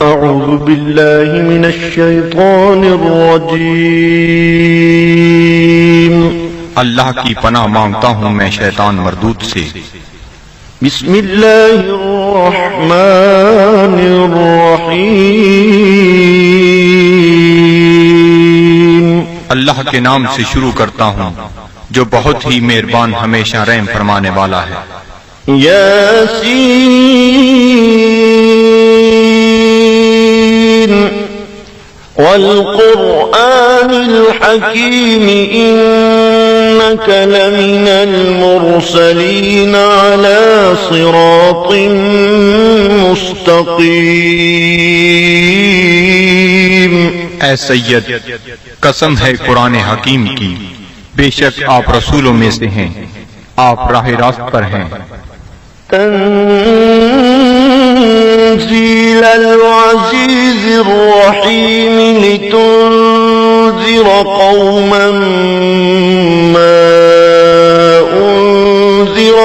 اعوذ باللہ من الشیطان الرجیم اللہ کی پناہ مانگتا ہوں میں شیطان مردود سے۔ بسم اللہ الرحمن الرحیم اللہ کے نام سے شروع کرتا ہوں جو بہت ہی مہربان ہمیشہ رحم فرمانے والا ہے۔ یاسین والقرآن الحکیم انک لمن المرسلین علی صراط مستقیم۔ اے سید، قسم ہے قرآن حکیم کی، بے شک آپ رسولوں میں سے ہیں، آپ راہ راست پر ہیں۔ تنزیل العزیز الرحیم لتنذر قوما ما انذر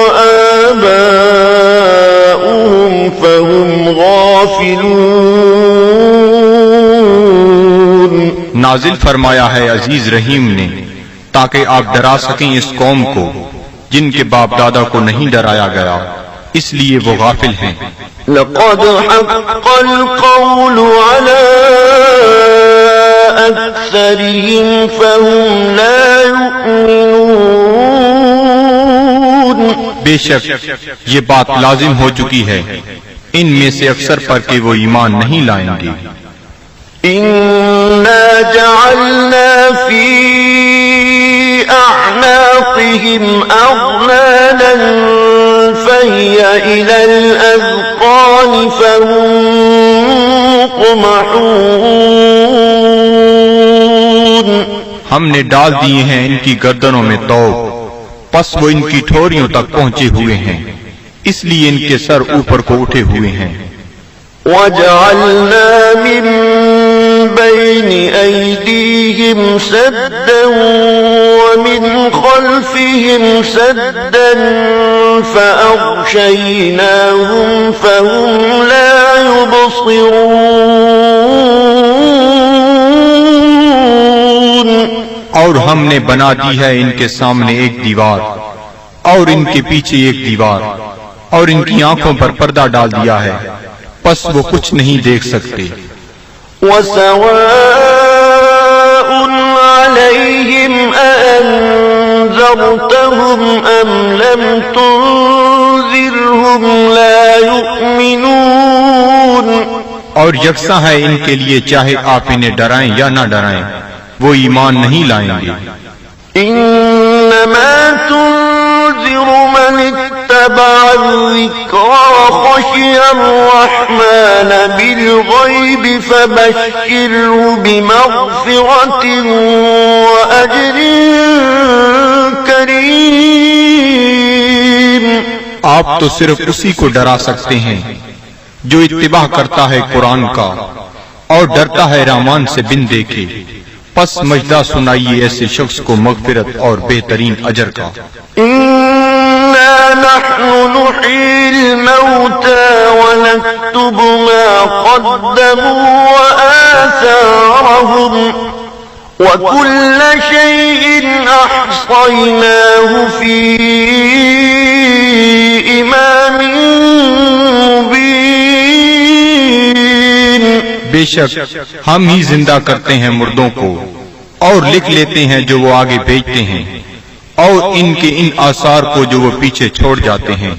آباؤهم فهم غافلون۔ نازل فرمایا ہے عزیز رحیم نے تاکہ آپ ڈرا سکیں اس قوم کو جن کے باپ دادا کو نہیں ڈرایا گیا، اس لیے وہ غافل ہیں۔ لقد حق القول على أكثرهم فهم لا يؤمنون۔ بے شک یہ بات لازم ہو چکی ہے ان میں سے اکثر پر کہ وہ ایمان نہیں لائیں گے۔ إنا جعلنا في أعناقهم أغلالا فهي إلى الأذقان فهم مقمحون۔ ہم نے ڈال دیے ہیں ان کی گردنوں میں طوق، پس وہ ان کی ٹھوریوں تک پہنچے ہوئے ہیں، اس لیے ان کے سر اوپر کو اٹھے ہوئے ہیں۔ وَجَعَلْنَا مِن بَيْنِ أَيْدِيهِمْ سَدًّا وَمِنْ خَلْفِهِمْ سَدًّا فَأَغْشَيْنَاهُمْ فَهُمْ لَا يُبْصِرُونَ۔ اور ہم نے بنا دی ہے ان کے سامنے ایک دیوار اور ان کے پیچھے ایک دیوار، اور ان کی آنکھوں پر پردہ ڈال دیا ہے، پس وہ کچھ نہیں دیکھ سکتے۔ وَسَوَاءٌ عَلَيْهِمْ أَأَنذَرْتَهُمْ أَمْ لَمْ تُنذِرْهُمْ لَا يُؤْمِنُونَ۔ اور یکساں ہے ان کے لیے چاہے آپ انہیں ڈرائیں یا نہ ڈرائیں، وہ ایمان نہیں لائیں گے۔ إِنَّمَا تُنذِرُ مَنِ اتَّبَعَ الذِّكْرَ وَخَشِيَ الرَّحْمَنَ بِالْغَيْبِ فَبَشِّرْهُ بِمَغْفِرَةٍ وَأَجْرٍ كَرِيمٍ۔ آپ تو صرف اسی کو ڈرا سکتے ہیں جو اتباع کرتا ہے قرآن کا اور ڈرتا ہے رحمان سے بن دیکھے، پس مجدہ سنائیے ایسے شخص کو مغفرت اور بہترین اجر کا۔ إِنَّا نَحْنُ نُحْيِي الْمَوْتَى وَنَكْتُبُ مَا قَدَّمُوا وَآثَارَهُمْ وَكُلَّ شَيْءٍ أَحْصَيْنَاهُ فِي إِمَامٍ مُبِينٍ۔ بے شک ہم ہی زندہ کرتے ہیں مردوں کو اور لکھ لیتے ہیں جو وہ آگے بھیجتے ہیں، اور ان کے ان آثار کو جو وہ پیچھے چھوڑ جاتے ہیں،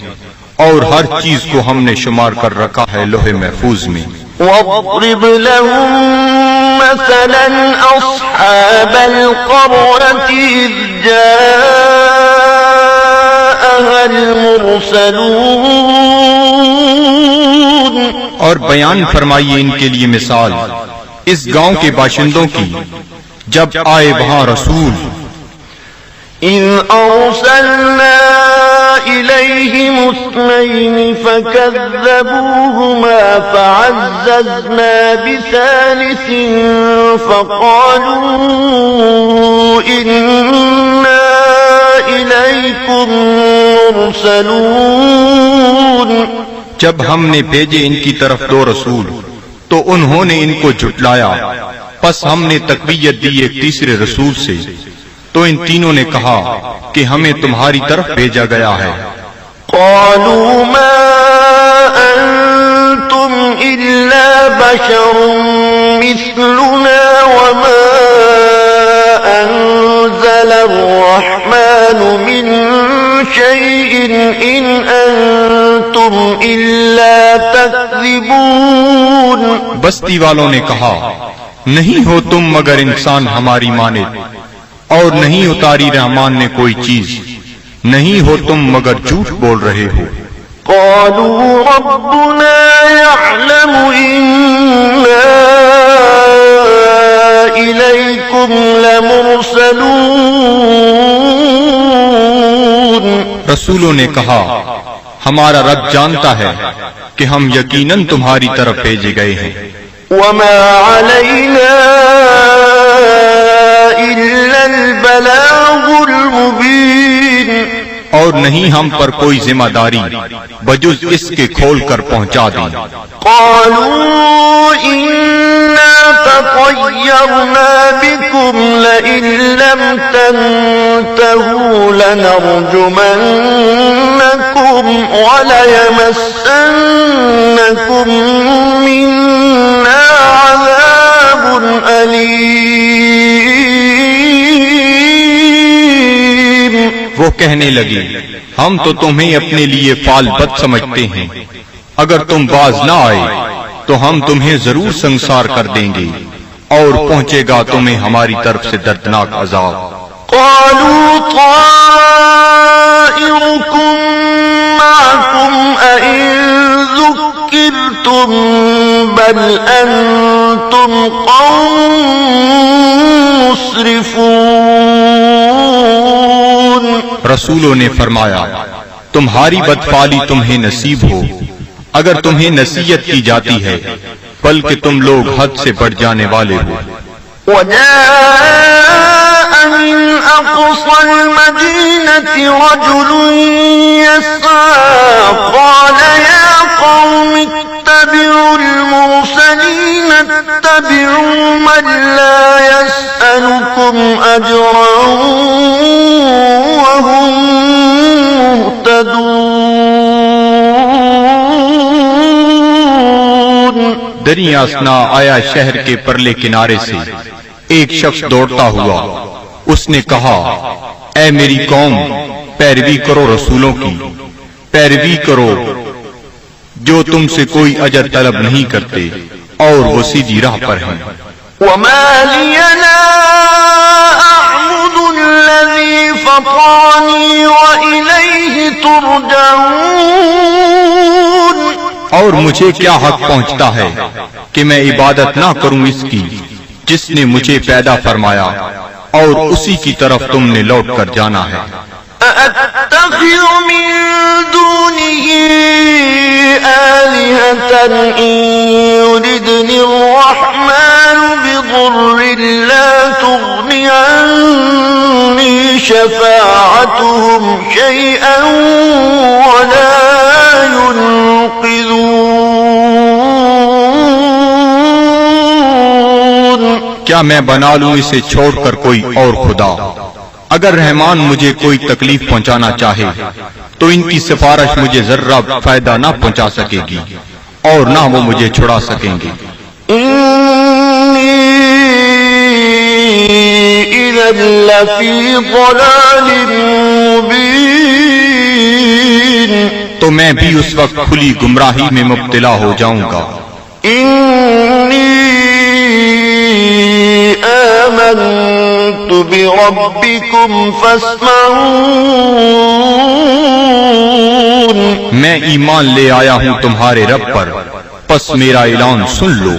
اور ہر چیز کو ہم نے شمار کر رکھا ہے لوح محفوظ میں۔ وَاضْرِبْ لَهُم مَّثَلًا أَصْحَابَ الْقَرْيَةِ إِذْ جَاءَهَا الْمُرْسَلُونَ۔ اور بیان فرمائیے ان کے لیے مثال اس گاؤں کے باشندوں کی جب آئے وہاں رسول۔ إِذْ أَرْسَلْنَا إِلَيْهِمُ اثْنَيْنِ فَكَذَّبُوهُمَا فَعَزَّزْنَا بِثَالِثٍ فَقَالُوا إِنَّا إِلَيْكُمْ مُرْسَلُونَ۔ جب ہم نے بھیجے ان کی طرف دو رسول تو تو انہوں نے ان کو جھٹلایا، پس ہم نے تقویت دی ایک تیسرے رسول سے، تو ان تینوں نے کہا کہ ہمیں تمہاری طرف بھیجا گیا ہے۔ قالوا ما أنتم إلا بشر مثلنا وما أنزل الرحمن من شيء إن أنتم إلا تكذبون۔ بستی والوں نے کہا نہیں ہو تم مگر انسان ہماری مانند، اور نہیں اتاری رحمان نے کوئی چیز، نہیں ہو تم مگر جھوٹ بول رہے ہو۔ قالوا ربنا يعلم إنا إليكم لمرسلون۔ رسولوں نے کہا ہمارا رب جانتا ہے کہ ہم یقیناً تمہاری طرف بھیجے گئے ہیں۔ وما علينا إلا البلاغ المبين۔ اور نہیں ہم پر کوئی ذمہ داری بجز اس کے کھول کر پہنچا دیں۔ قالوا إنا تطيرنا بكم لئن لم تنتهوا لنرجمنكم وليمسنكم منا عذاب أليم۔ وہ کہنے لگے ہم تو تمہیں اپنے لیے فال بد سمجھتے ہیں، اگر تم باز نہ آئے تو ہم تمہیں ضرور سنسار کر دیں گے، اور پہنچے گا تمہیں ہماری طرف سے دردناک عذاب۔ قالوا طائركم معكم أئن ذكرتم بل أنتم قوم مسرفون۔ رسولوں نے فرمایا تمہاری بدفعلی تمہیں نصیب ہو اگر تمہیں نصیحت کی جاتی ہے، بلکہ تم لوگ حد سے بڑھ جانے والے ہو۔ وجاء من أقصى المدينة رجل يسعى قال يا قوم اتبعوا المرسلين اتبعوا من لا يسألكم أجرا وهم مهتدون۔ دریا اثنا آیا شہر کے پرلے کنارے سے ایک شخص دوڑتا ہوا، اس نے کہا اے میری قوم، پیروی کرو رسولوں کی، پیروی کرو جو تم سے کوئی اجر طلب نہیں کرتے اور وہ سیدھی راہ پر ہیں۔ وما لي لا أعبد الذي فطرني وإليه ترجعون۔ اور مجھے کیا حق پہنچتا ہے کہ میں عبادت نہ کروں اس کی جس نے مجھے پیدا فرمایا اور اسی کی طرف تم نے لوٹ کر جانا ہے۔ أأتخذ من دونه آلهة إن يردني الرحمن بضر لا تغني عني شفاعتهم شيئا ولا ينقذون۔ کیا میں بنا لوں اسے چھوڑ کر کوئی اور خدا؟ اگر رحمان مجھے کوئی تکلیف پہنچانا چاہے تو ان کی سفارش مجھے ذرہ فائدہ نہ پہنچا سکے گی اور نہ وہ مجھے چھڑا سکیں گے۔ إني إذا لفي ضلال مبين۔ تو میں بھی اس وقت کھلی گمراہی میں مبتلا ہو جاؤں گا۔ إني آمنت بربكم فاسمعون۔ میں ایمان لے آیا ہوں تمہارے رب پر، پس میرا اعلان سن لو۔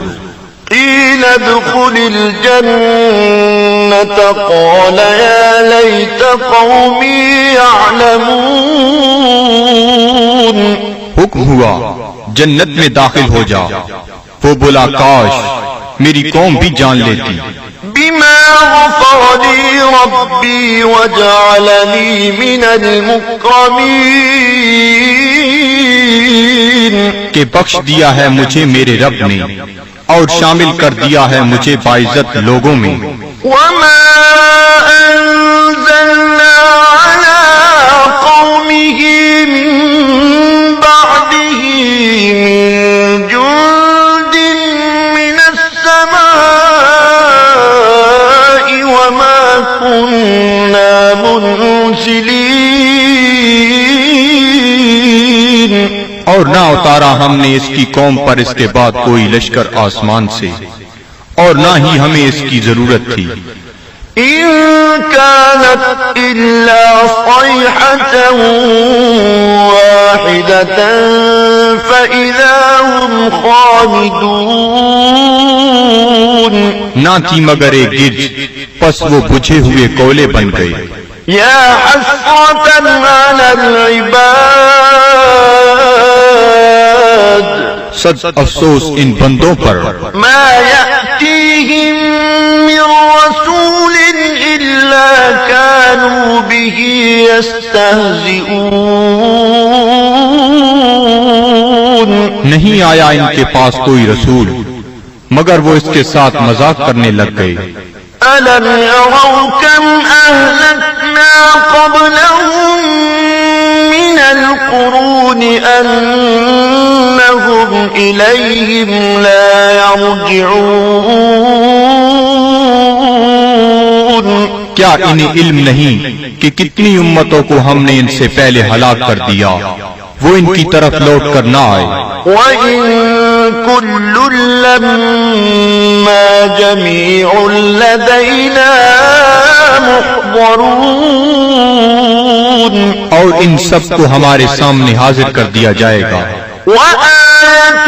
قيل ادخل الجنة قال يا ليت قومي يعلمون۔ حکم ہوا جنت میں داخل ہو جا، وہ بولا کاش میری قوم بھی جان لیتی۔ بما غفر لي ربي وجعلني من المكرمين۔ کہ بخش دیا ہے مجھے میرے رب نے اور شامل کر دیا ہے مجھے باعزت لوگوں میں۔ وما أنزلنا على قومه من بعده من جند من السماء وما كنا منزلين، اور نہ اتارا ہم نے اس کی قوم پر اس کے بعد کوئی لشکر آسمان سے، اور نہ ہی ہمیں اس کی ضرورت تھی۔ إن كانت إلا صيحة واحدة فإذا هم خامدون، نہ تھی مگر ایک گرج، پس وہ بجھے ہوئے کولے بن گئے۔ يا حسرة على العباد، صد افسوس ان بندوں پر، ما يأتيهم من رسول إلا كانوا به يستهزئون، نہیں آیا ان کے پاس کوئی رسول مگر وہ اس کے ساتھ مذاق کرنے لگ گئے۔ ألم يروا كم أهلكنا قبلهم من القرون أنهم إليهم لا يرجعون، کیا انہیں علم نہیں کہ کتنی امتوں کو ہم نے ان سے پہلے ہلاک کر دیا، وہ ان کی طرف لوٹ کر نہ آئے۔ وَإِن كُلٌّ لَّمَّا جَمِيعٌ لَّدَيْنَا مُحْضَرُونَ، اور ان سب کو ہمارے سامنے حاضر کر دیا جائے گا۔ وَآيَةٌ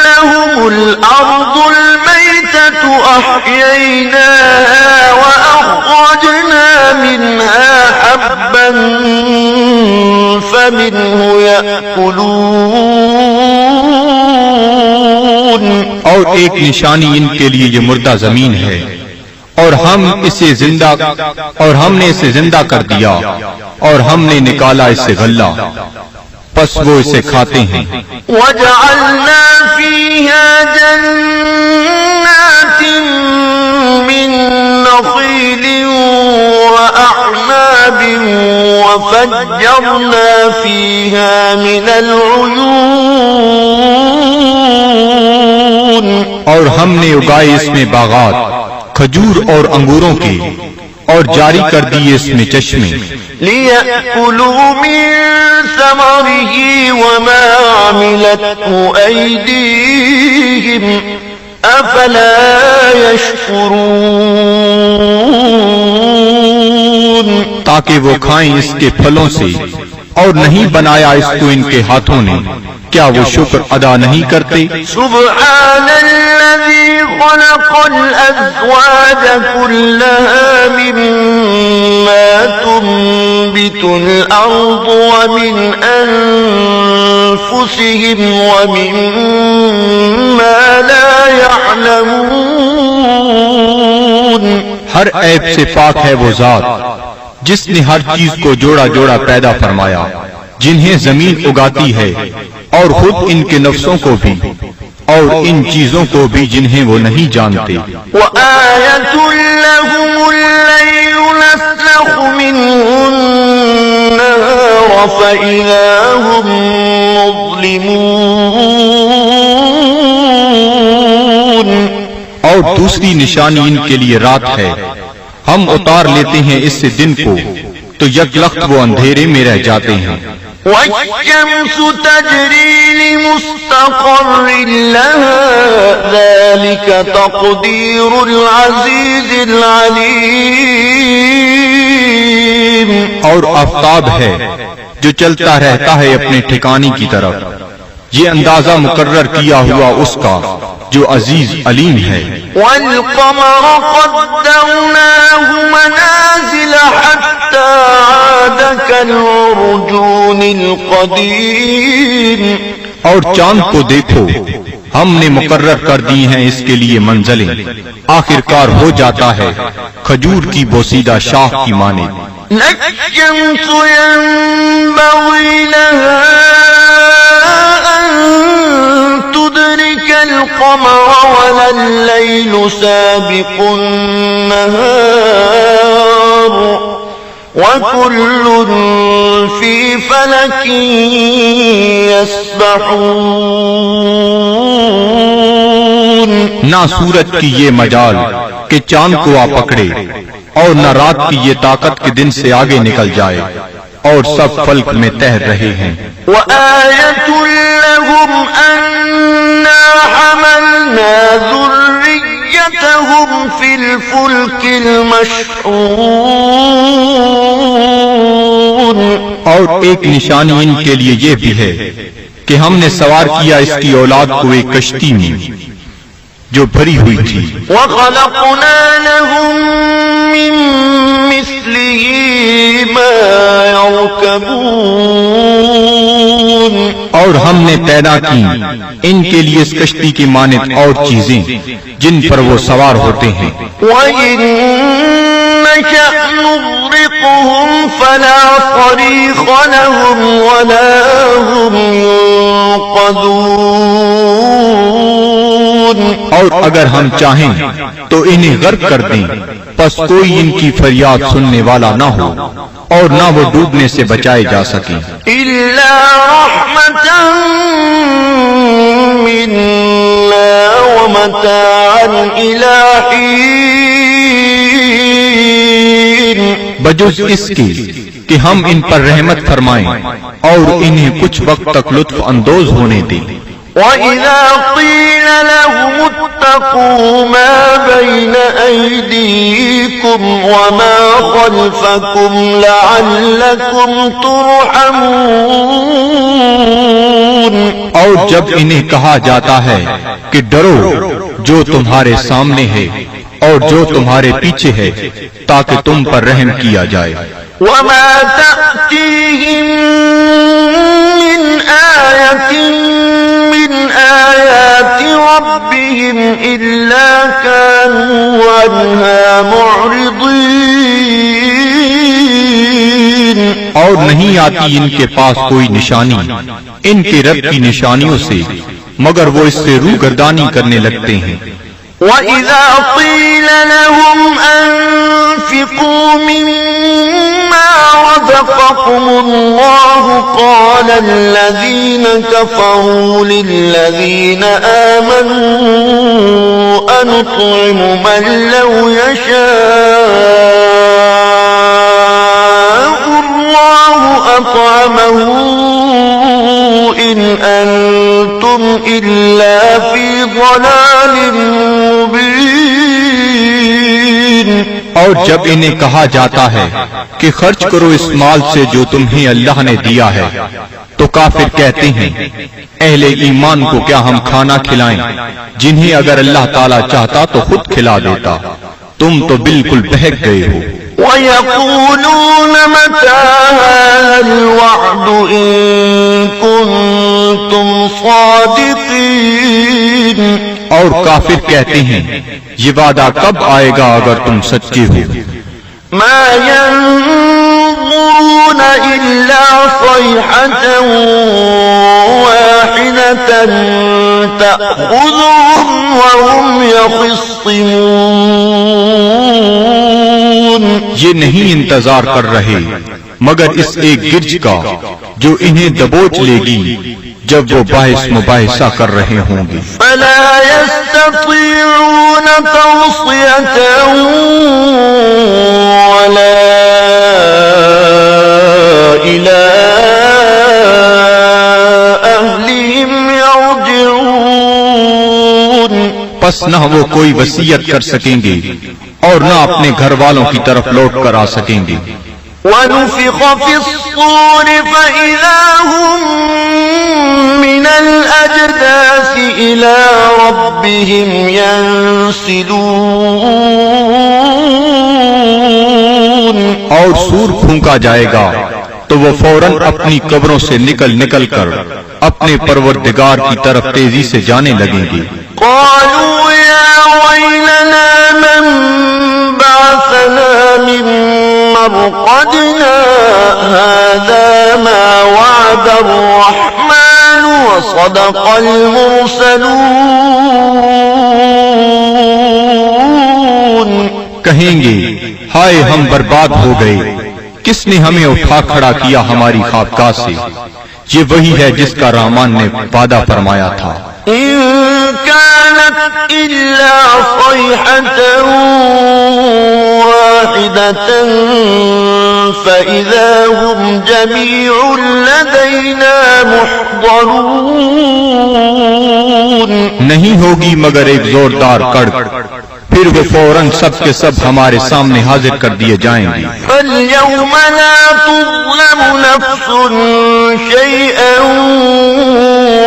لَّهُمُ الْأَرْضُ الْمَيْتَةُ أَحْيَيْنَاهَا وَأَخْرَجْنَا مِنْهَا حَبًّا فَمِنْهُ يَأْكُلُونَ، اور ایک نشانی ان کے لیے یہ مردہ زمین ہے، اور ہم نے اسے زندہ کر دیا، اور ہم نے نکالا اس سے غلہ، پس وہ اسے کھاتے ہیں۔ وَجَعَلْنَا فِيهَا جَنَّاتٍ مِّن نَّخِيلٍ وَأَعْنَابٍ وَفَجَّرْنَا فِيهَا مِنَ الْعُيُونِ، اور ہم نے اگائے اس میں باغات کھجور اور انگوروں کے، اور جاری کر دیے اس میں چشمے، لِيَأْكُلُوا مِن ثَمَرِهِ وَمَا عَمِلَتْهُ أَيْدِيهِمْ أَفَلَا يَشْكُرُونَ، تاکہ وہ کھائیں اس کے پھلوں سے، اور نہیں بنایا اس کو ان کے ہاتھوں نے، کیا وہ شکر ادا نہیں کرتے؟ سبحان الذي خلق الأزواج كلها مما تنبت الأرض ومن أنفسهم ومما لا يعلمون، ہر عیب سے پاک ہے وہ ذات جس نے ہر چیز کو جوڑا جوڑا پیدا فرمایا، جنہیں زمین اگاتی ہے، اور خود ان کے نفسوں کو بھی، اور ان چیزوں کو بھی جنہیں وہ نہیں جانتے۔ وَآيَةٌ لَّهُمُ اللَّيْلُ نَسْلَخُ مِنْهُ النَّهَارَ فَإِذَا هُم مُّظْلِمُونَ، اور دوسری نشانی ان کے لیے رات ہے، ہم اتار لیتے ہیں اس سے دن کو، تو یک لخت وہ اندھیرے میں رہ جاتے ہیں۔ وَالشَّمْسُ تَجْرِي لِمُسْتَقَرٍّ لَّهَا ذَلِكَ تَقْدِيرُ الْعَزِيزِ الْعَلِيمِ، اور آفتاب ہے جو چلتا رہتا ہے اپنے ٹھکانے کی طرف، یہ اندازہ مقرر کیا ہوا اس کا جو عزیز علیم ہے۔ وَالْقَمَرَ قَدَّرْنَاهُ مَنَازِلَ حَتَّى عَادَ كَالْعُرْجُونِ الْقَدِيمِ، اور چاند کو دیکھو، ہم نے مقرر کر دی ہیں اس کے لیے منزلیں، آخر کار ہو جاتا ہے کھجور کی بوسیدہ شاخ کی مانند۔ لَلشَّمْسُ يَنبَغِي لَهَا أَن ليدرك القمر ولا الليل سابق النهار وكل في فلك يسبحون. نہ سورج کی یہ مجال کہ چاند کو آ پکڑے، اور نہ رات کی یہ طاقت کہ دن سے آگے نکل جائے، اور سب فلک میں تیر رہے ہیں. وآية لهم أنا حملنا ذريتهم في الفلك المشحون. اور ایک نشانی ان کے لیے یہ بھی ہے کہ ہم نے سوار کیا اس کی اولاد کو ایک کشتی میں جو بھری ہوئی تھی. وخلقنا لهم من مثله ما يركبون. اور ہم نے پیدا کی ان کے لیے اس کشتی کی مانند اور چیزیں جن پر وہ سوار ہوتے ہیں. وَإِن نَّشَأْ نُغْرِقْهُمْ فَلَا صَرِيخَ لَهُمْ وَلَا هُمْ يُنقَذُونَ. اور اگر ہم چاہیں تو انہیں غرق کر دیں، پس کوئی ان کی فریاد سننے والا نہ ہو اور نہ وہ ڈوبنے سے بچائے جا سکیں. إِلَّا رَحْمَةً مِّنَّا وَمَتَاعًا إِلَىٰ حِينٍ. بجز اس کے کہ ہم ان پر رحمت فرمائیں اور انہیں کچھ وقت تک لطف اندوز ہونے دیں. وَإِذَا قِيلَ لَهُمُ اتَّقُوا مَا بَيْنَ أَيْدِيكُمْ وَمَا خَلْفَكُمْ لَعَلَّكُمْ تُرْحَمُونَ. اور جب انہیں کہا جاتا ہے کہ ڈرو جو تمہارے سامنے ہے اور جو تمہارے پیچھے ہے تاکہ تم پر رحم کیا جائے. وَمَا تَأْتِيهِم مِّنْ آيَةٍ مِّنْ آيَاتِ رَبِّهِمْ إِلَّا كَانُوا عَنْهَا مُعْرِضِينَ. اور نہیں آتی ان کے پاس کوئی نشانی ان کے رب کی نشانیوں سے مگر وہ اس سے روگردانی کرنے لگتے ہیں. وَإِذَا قِيلَ لَهُمْ أَنفِقُوا مِمَّا رَزَقَكُمُ اللَّهُ قَالَ الَّذِينَ كَفَرُوا لِلَّذِينَ آمَنُوا أَنُطْعِمُ مَن لَّوْ يَشَاءُ اللَّهُ أَطْعَمَهُ إِنْ أَنتُمْ إِلَّا فِي ضَلَالٍ مُبِينٍ. اور جب انہیں کہا جاتا ہے کہ خرچ کرو اس مال سے جو تمہیں اللہ نے دیا ہے تو کافر کہتے ہیں اہل ایمان کو کیا ہم کھانا کھلائیں جنہیں اگر اللہ تعالیٰ چاہتا تو خود کھلا دیتا، تم تو بالکل بہک گئے ہو. وَيَقُولُونَ مَتَىٰ هَٰذَا الْوَعْدُ إِن كُنتُمْ صَادِقِينَ. اور کافر کہتے ہیں یہ وعدہ کب آئے گا اگر تم سچے ہو. مَا يَنظُرُونَ إِلَّا صَيْحَةً وَاحِدَةً تَأْخُذُهُمْ وَهُمْ يَخِصِّمُونَ. یہ نہیں انتظار کر رہے مگر اس ایک گرج کا جو انہیں دبوچ لے گی جب وہ باعث مباحثہ کر رہے ہوں گے. فَلَا يَسْتَطِيعُونَ تَوْصِيَةً وَلَا إِلَىٰ أَهْلِهِمْ يَرْجِعُونَ. پس نہ وہ کوئی وصیت کر سکیں گے اور نہ اپنے گھر والوں کی طرف لوٹ کر آ سکیں گے. وَنُفِخَ فِي الصُّورِ فَإِذَا هُم مِّنَ الْأَجْدَاثِ إِلَىٰ رَبِّهِمْ يَنسِلُونَ. اور سور پھونکا جائے گا تو وہ فوراً اپنی قبروں سے نکل کر اپنے پروردگار کی طرف تیزی سے جانے لگیں گے. قالوا يا ويلنا من بعثنا من مرقدنا هذا ما وعد الرحمن وصدق المرسلون. کہیں گے ہائے ہم برباد ہو گئے، کس نے ہمیں اٹھا کھڑا کیا ہماری خوابگاہ سے؟ یہ وہی ہے جس کا رحمان نے وعدہ فرمایا تھا. إن كانت إلا صيحة واحدة فإذا هم جميع لدينا محضرون. نہیں ہوگی مگر ایک زوردار کڑک، پھر وہ فوراً سب کے سب ہمارے سامنے حاضر کر دیے جائیں گے. فاليوم لا تظلم نفس شيئا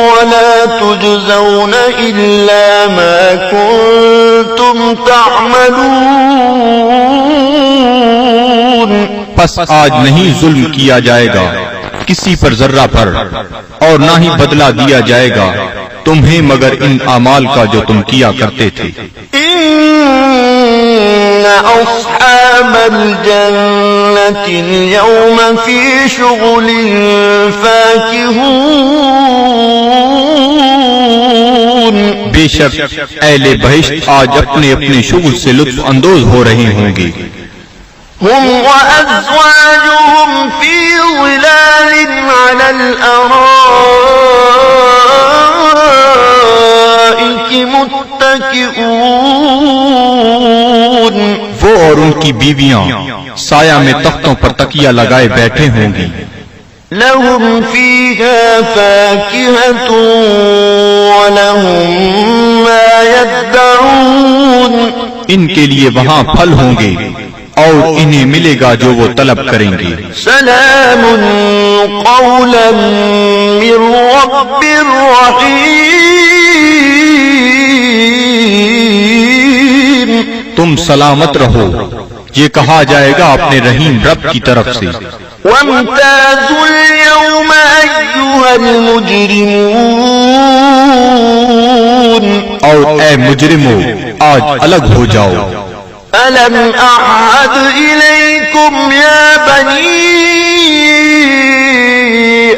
ولا تجزون إلا ما كنتم تعملون. پس آج نہیں ظلم کیا جائے گا کسی پر ذرہ پر، اور نہ ہی بدلہ دیا جائے گا تمہیں مگر ان اعمال کا جو تم کیا کرتے تھے. إن أصحاب الجنة اليوم في شغل فاكهون. بے شک اہل بہشت آج اپنے اپنے شغل سے لطف اندوز ہو رہے ہوں گے. هم وأزواجهم في ظلال على الأرائك متكئون. وہ اور ان کی بیویاں سایہ میں تختوں پر تکیہ لگائے بیٹھے ہوں گی. لهم فيها فاكهة ولهم ما يدعون. ان کے لیے وہاں پھل ہوں گے اور انہیں ملے گا جو وہ طلب کریں گے. سلام قولا من رب رحیم. تم سلامت رہو، یہ کہا جائے گا اپنے رحیم رب کی طرف سے. وامتازوا اليوم أيها المجرمون. اور اے مجرمو آج الگ ہو جاؤ. ألم أعهد إليكم يا بني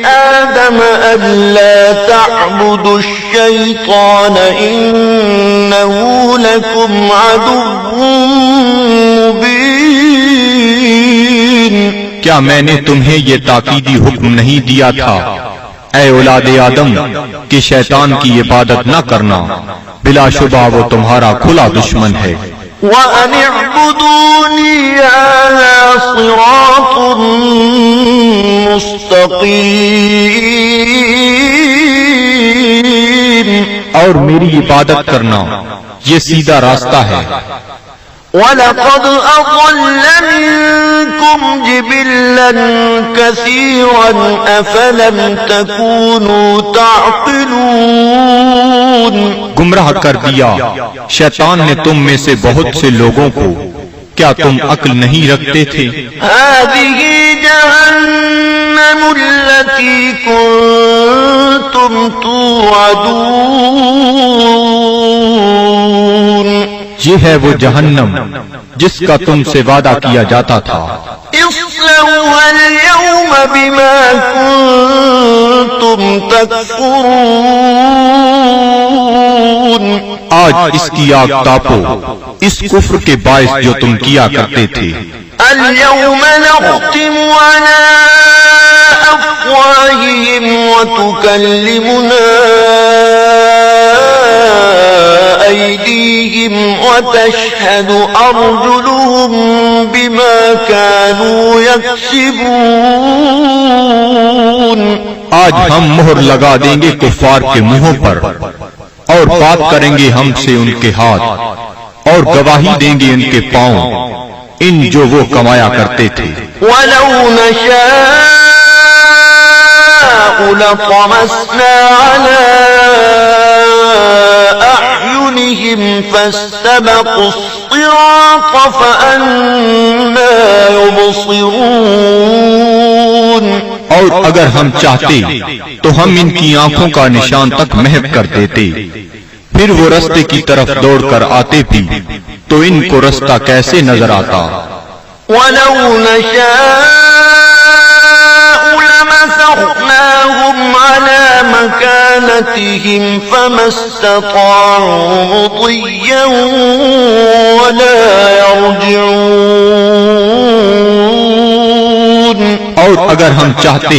آدم ألا تعبدوا الشيطان إنه لكم عدو مبين. کیا میں نے تمہیں یہ تاکیدی حکم نہیں دیا تھا اے اولاد آدم کہ شیطان کی عبادت نہ کرنا، بلا شبہ وہ تمہارا کھلا دشمن ہے. وَأَنِ اعْبُدُونِي هَذَا صِرَاطٌ مُسْتَقِيمٌ. اور میری عبادت کرنا یہ سیدھا راستہ ہے. وَلَقَدْ أَضَلَّ مِنكُمْ جِبِلًّا كَثِيرًا أَفَلَمْ تَكُونُوا تَعْقِلُونَ. گمراہ کر دیا شیطان نے تم میں سے بہت سے لوگوں کو، کیا تم عقل نہیں رکھتے تھے؟ هَذِهِ جَهَنَّمُ الَّتِي كُنتُمْ تُوعَدُونَ. یہ ہے وہ جہنم جس کا تم سے وعدہ کیا جاتا تھا. اصلوها اليوم بما كنتم تكفرون. آج اس کی آگ تاپو اس کفر کے باعث جو تم کیا کرتے تھے. اليوم نختم على أفواههم وتكلمنا أيديهم وتشهد أرجلهم بما كانوا يكسبون. آج ہم مہر لگا دیں گے کفار کے منہوں پر، اور بات کریں گے ہم سے ان کے ہاتھ، اور گواہی دیں گے ان کے پاؤں ان جو وہ کمایا کرتے تھے. وَلَوْ نَشَاءُ لَطَمَسْنَا عَلَىٰ أَعْيُنِهِمْ فَاسْتَبَقُوا الصِّرَاطَ فَأَنَّىٰ يُبْصِرُونَ. اور اگر ہم چاہتے تو ہم ان کی آنکھوں کا نشان تک محو کر دیتے، پھر وہ رستے کی طرف دوڑ کر آتے بھی تو ان کو رستہ کیسے نظر آتا. وَلَوْ نَشَاءُ لمسخناهم على مكانتهم فما استطاعوا مضيا ولا يرجعون. اور اگر ہم چاہتے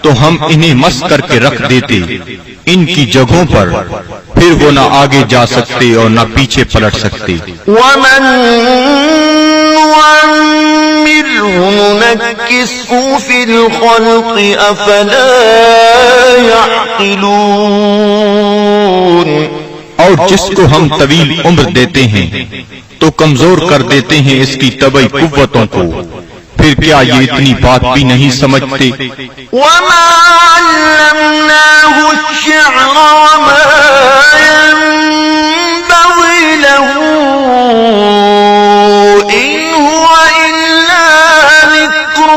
تو ہم انہیں مس کر کے رکھ دیتے ان کی جگہوں پر، پھر وہ نہ آگے جا سکتے اور نہ پیچھے پلٹ سکتے. ومن نعمره ننكسه في الخلق افلا يعقلون. اور جس کو ہم طویل عمر دیتے ہیں تو کمزور کر دیتے ہیں اس کی طبعی قوتوں کو، پھر کیا یہ اتنی بات بھی نہیں سمجھتے؟ وما علمناه الشعر وما ينبغي له إن هو إلا ذكر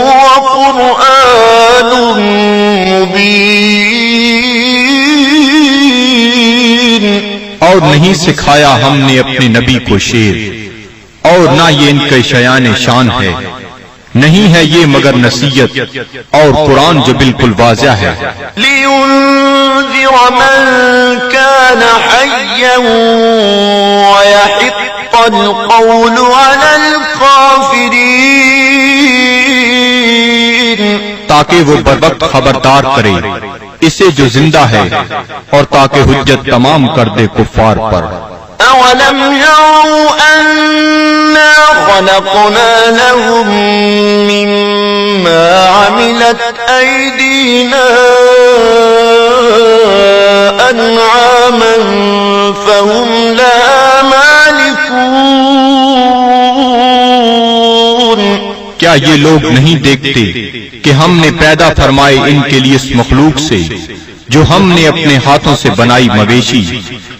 وقرآن مبين. اور نہیں سکھایا ہم نے اپنے نبی کو شعر، اور نہ یہ ان کے شیان شان ہے، نہیں ہے یہ مگر نصیحت اور قرآن جو بالکل واضح ہے. لِيُنذِرَ مَن كَانَ حَيًّا وَيَحِقَّ الْقَوْلُ عَلَى الْكَافِرِينَ. تاکہ وہ بروقت خبردار کرے اسے جو زندہ ہے، اور تاکہ حجت تمام کر دے کفار پر. أَوَلَمْ يَرَوْا أَنَّا خَلَقْنَا لَهُم مِّمَّا عَمِلَتْ أَيْدِينَا أَنْعَامًا فَهُمْ لَهَا مَالِكُونَ. کیا یہ لوگ نہیں دیکھتے کہ ہم نے پیدا فرمائے ان کے لیے اس مخلوق سے جو ہم نے اپنے ہاتھوں سے بنائی مویشی،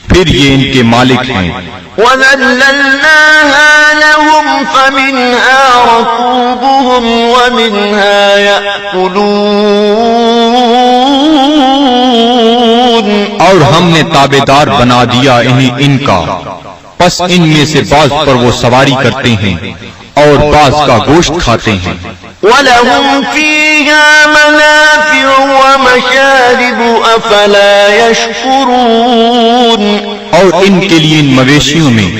پھر یہ ان کے مالک ہیں. وَذَلَّلْنَاهَا لَهُمْ فَمِنْهَا رَكُوبُهُمْ وَمِنْهَا يَأْكُلُونَ. اور ہم نے تابعدار بنا دیا انہیں ان کا، پس ان میں سے بعض پر وہ سواری کرتے ہیں اور بعض کا گوشت کھاتے ہیں. وَلَهُمْ فِيهَا مَنَافِعُ وَمَشَارِبُ أَفَلَا يَشْكُرُونَ. اور ان کے لیے ان مویشیوں میں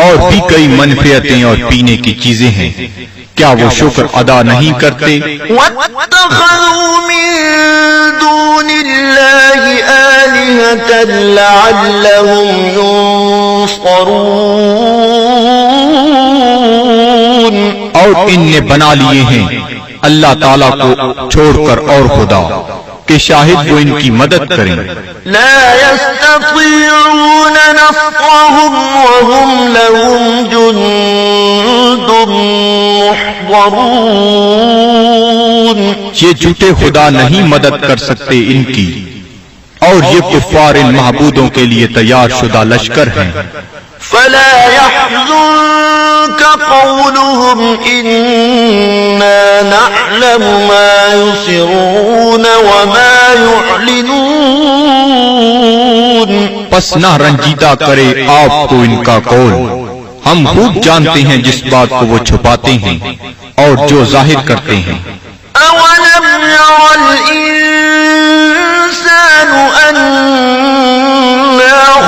اور بھی کئی منفعتیں اور پینے کی چیزیں ہیں، کیا وہ شکر ادا نہیں کرتے؟ وَاتَّخَذُوا مِن دُونِ اللَّهِ آلِهَةً لَعَلَّهُمْ يُنصَرُونَ. اور ان نے بنا لیے ہیں اللہ تعالیٰ کو چھوڑ کر اور خدا کہ شاہد وہ ان کی مدد کریں. لا يستطيعون نصرهم وهم لهم جند محضرون. یہ جھوٹے خدا نہیں مدد کر سکتے ان کی، اور یہ کفار ان معبودوں کے لیے تیار شدہ لشکر ہیں. فلا يحزنك قولهم إنا نعلم ما يسرون وما يعلنون. پس نہ رنجیدہ کرے آپ کو ان کا قول، ہم خوب جانتے ہیں جس بات کو وہ چھپاتے ہیں اور جو ظاہر کرتے ہیں. أولم ير الإنسان أنا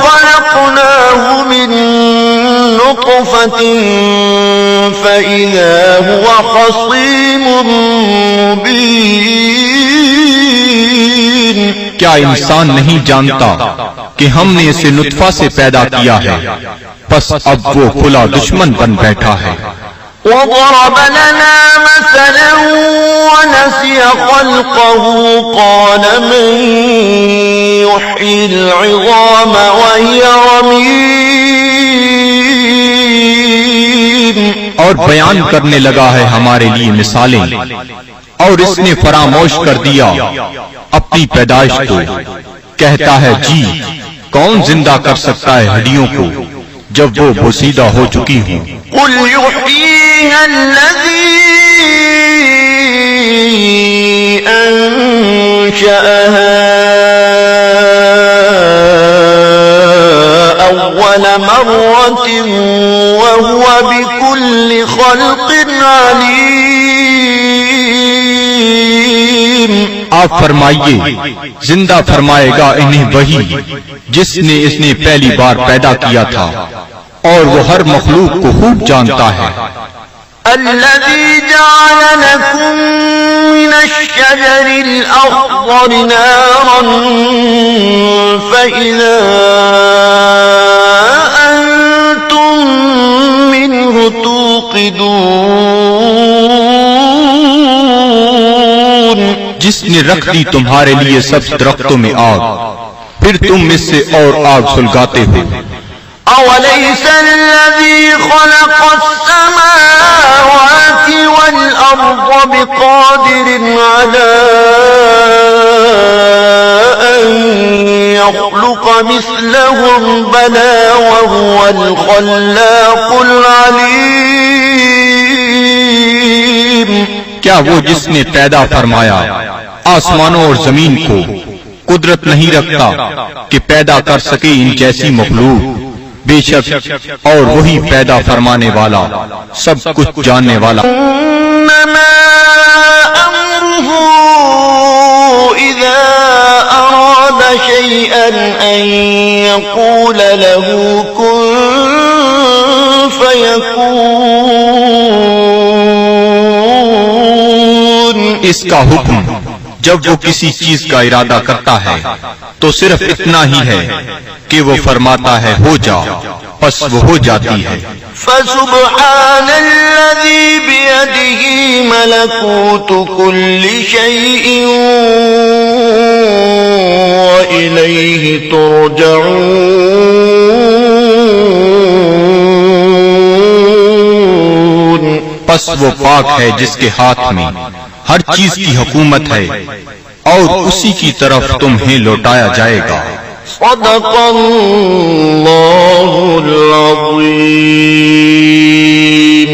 خلقناه من نطفة فإذا هو خصيم مبين. کیا انسان نہیں جانتا کہ ہم نے اسے نطفہ سے پیدا کیا ہے، پس اب وہ کھلا دشمن بن بیٹھا ہے. وضرب لنا مثلا ونسي خلقه قال من يحيي العظام وهي رميم. اور بیان کرنے لگا ہے ہمارے لیے مثالیں، اور اس نے فراموش کر دیا اپنی پیدائش کو. کہتا ہے جی کون زندہ کر سکتا ہے ہڈیوں کو جب وہ بوسیدہ ہو چکی ہوں. قل يحييها الذي أنشأها أول مرة وهو بكل خلق عليم. آپ فرمائیے زندہ فرمائے گا انہیں وہی جس نے اس نے پہلی بار پیدا کیا تھا، اور وہ ہر مخلوق کو خوب جانتا ہے۔ الذي جعل لكم من الشجر الأخضر نارا فإذا أنتم منه توقدون، جس نے رکھ دی تمہارے لیے سب درختوں میں آگ، پھر تم اس سے اور آگ سلگاتے ہو۔ أوليس الذي خلق السماوات والأرض بقادر على أن يخلق مثلهم بلى وهو الخلاق العليم؟ کیا وہ جس نے پیدا فرمایا آسمانوں اور زمین کو قدرت نہیں رکھتا کہ پیدا کر سکے ان جیسی مخلوق؟ بے شک اور وہی پیدا فرمانے والا سب کچھ جاننے والا۔ انما امره اذا اراد شيئا ان يقول له كن فيكون، اس کا حکم جب وہ کسی چیز کا ارادہ کرتا ہے تو صرف اتنا ہی ہے کہ وہ فرماتا ہے ہو جا، پس وہ ہو جاتی ہے۔ فسبحان الذي بيده ملكوت كل شيء وإليه ترجعون، پس وہ پاک ہے جس کے ہاتھ میں ہر چیز کی حکومت ہے اور اسی کی طرف تمہیں لوٹایا جائے گا۔ صدق اللہ العظیم۔